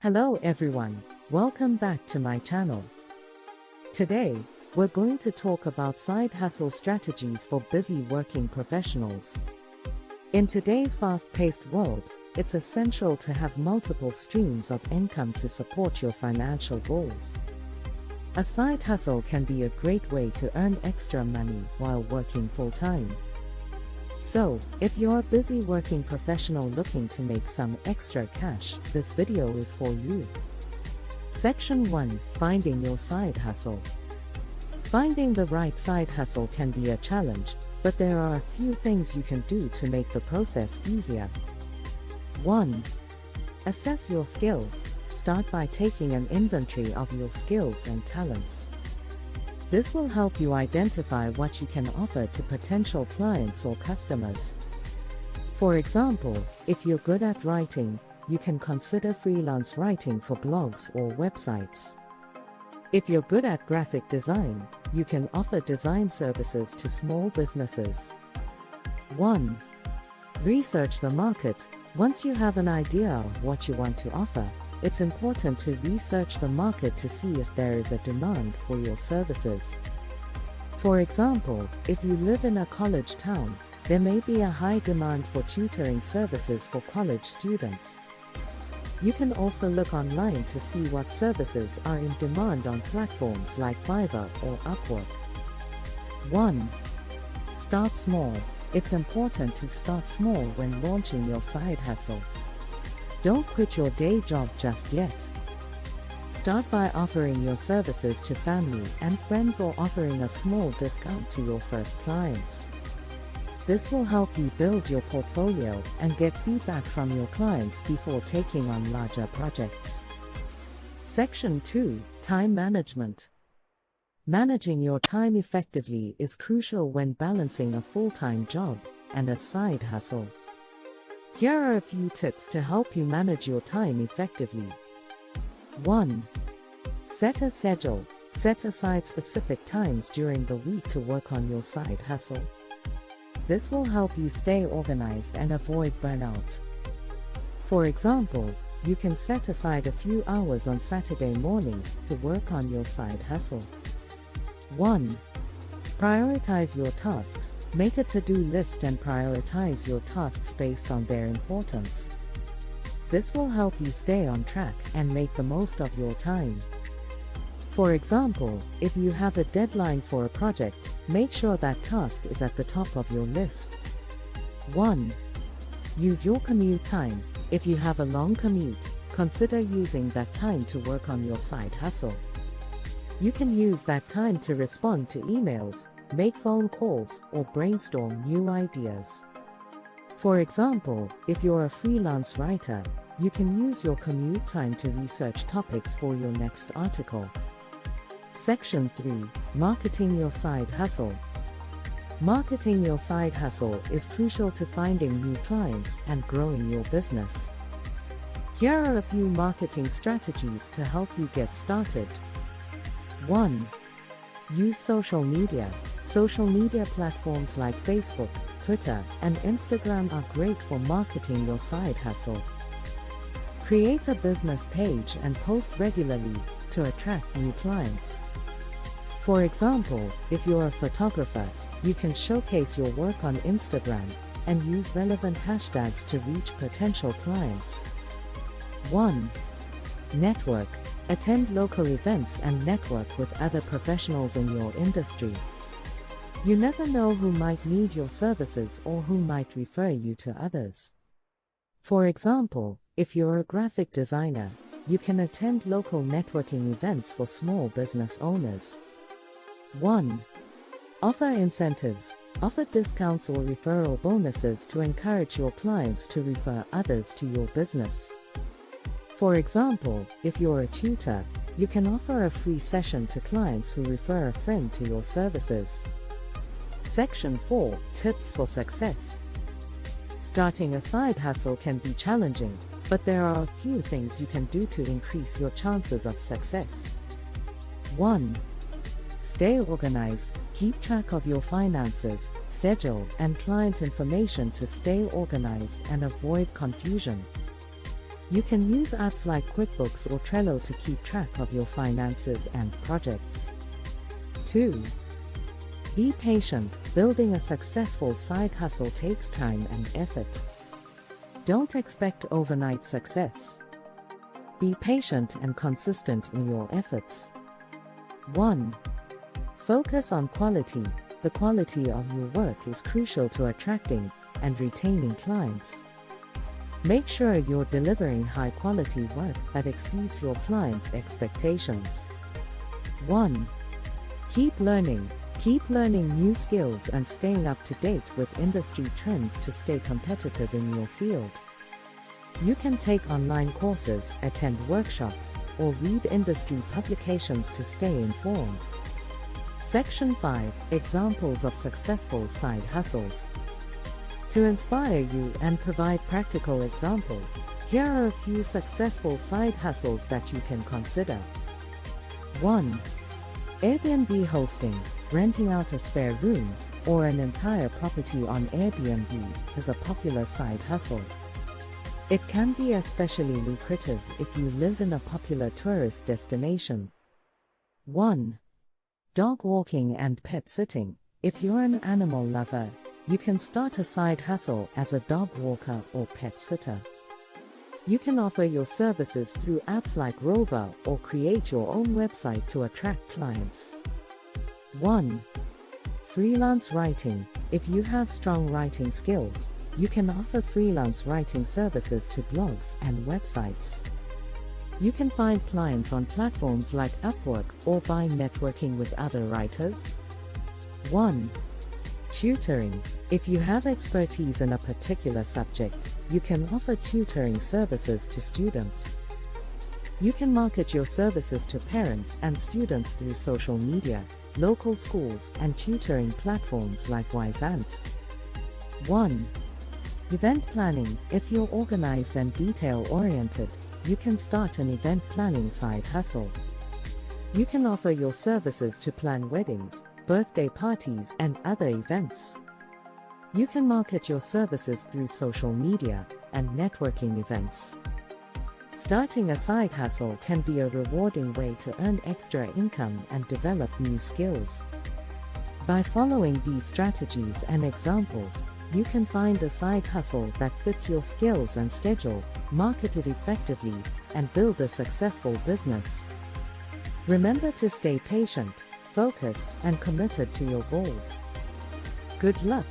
Hello everyone, welcome back to my channel. Today, we're going to talk about side hustle strategies for busy working professionals. In today's fast-paced world, it's essential to have multiple streams of income to support your financial goals. A side hustle can be a great way to earn extra money while working full-time. So, if you're a busy working professional looking to make some extra cash, this video is for you. Section 1. Finding your side hustle. Finding the right side hustle can be a challenge, but there are a few things you can do to make the process easier. 1. Assess your skills. Start by taking an inventory of your skills and talents. This will help you identify what you can offer to potential clients or customers. For example, if you're good at writing, you can consider freelance writing for blogs or websites. If you're good at graphic design, you can offer design services to small businesses. 1. Research the market. Once you have an idea of what you want to offer, it's important to research the market to see if there is a demand for your services. For example, if you live in a college town, there may be a high demand for tutoring services for college students. You can also look online to see what services are in demand on platforms like Fiverr or Upwork. 1. Start small. It's important to start small when launching your side hustle. Don't quit your day job just yet. Start by offering your services to family and friends or offering a small discount to your first clients. This will help you build your portfolio and get feedback from your clients before taking on larger projects. Section 2. Time management. Managing your time effectively is crucial when balancing a full-time job and a side hustle. Here are a few tips to help you manage your time effectively. 1. Set a schedule. Set aside specific times during the week to work on your side hustle. This will help you stay organized and avoid burnout. For example, you can set aside a few hours on Saturday mornings to work on your side hustle. 1. Prioritize your tasks. Make a to-do list and prioritize your tasks based on their importance. This will help you stay on track and make the most of your time. For example, if you have a deadline for a project, make sure that task is at the top of your list. 1. Use your commute time. If you have a long commute, consider using that time to work on your side hustle. You can use that time to respond to emails, make phone calls, or brainstorm new ideas. For example, if you're a freelance writer, you can use your commute time to research topics for your next article. Section 3. Marketing your side hustle. Marketing your side hustle is crucial to finding new clients and growing your business. Here are a few marketing strategies to help you get started. 1. Use social media. Social media platforms like Facebook, Twitter, and Instagram are great for marketing your side hustle. Create a business page and post regularly to attract new clients. For example, if you're a photographer, you can showcase your work on Instagram and use relevant hashtags to reach potential clients. 1. Network. Attend local events and network with other professionals in your industry. You never know who might need your services or who might refer you to others. For example, if you're a graphic designer, you can attend local networking events for small business owners. 1. Offer incentives. Offer discounts or referral bonuses to encourage your clients to refer others to your business. For example, if you're a tutor, you can offer a free session to clients who refer a friend to your services. Section 4. Tips for success. Starting a side hustle can be challenging, but there are a few things you can do to increase your chances of success. 1. Stay organized. Keep track of your finances, schedule, and client information to stay organized and avoid confusion. You can use apps like QuickBooks or Trello to keep track of your finances and projects. 2. Be patient. Building a successful side hustle takes time and effort. Don't expect overnight success. Be patient and consistent in your efforts. 1. Focus on quality. The quality of your work is crucial to attracting and retaining clients. Make sure you're delivering high-quality work that exceeds your clients' expectations. 1. Keep learning. Keep learning new skills and staying up to date with industry trends to stay competitive in your field. You can take online courses, attend workshops, or read industry publications to stay informed. Section 5. Examples of successful side hustles. To inspire you and provide practical examples, here are a few successful side hustles that you can consider. 1. Airbnb hosting. Renting out a spare room or an entire property on Airbnb is a popular side hustle. It can be especially lucrative if you live in a popular tourist destination. 1. Dog walking and pet sitting. If you're an animal lover, you can start a side hustle as a dog walker or pet sitter. You can offer your services through apps like Rover or create your own website to attract clients. 1. Freelance writing. If you have strong writing skills, you can offer freelance writing services to blogs and websites. You can find clients on platforms like Upwork or by networking with other writers. 1. Tutoring. If you have expertise in a particular subject, you can offer tutoring services to students. You can market your services to parents and students through social media, local schools, and tutoring platforms like Wisant. 1. Event planning. If you're organized and detail-oriented, you can start an event planning side hustle. You can offer your services to plan weddings, birthday parties, and other events. You can market your services through social media and networking events. Starting a side hustle can be a rewarding way to earn extra income and develop new skills. By following these strategies and examples, you can find a side hustle that fits your skills and schedule, market it effectively, and build a successful business. Remember to stay patient, focused, and committed to your goals. Good luck!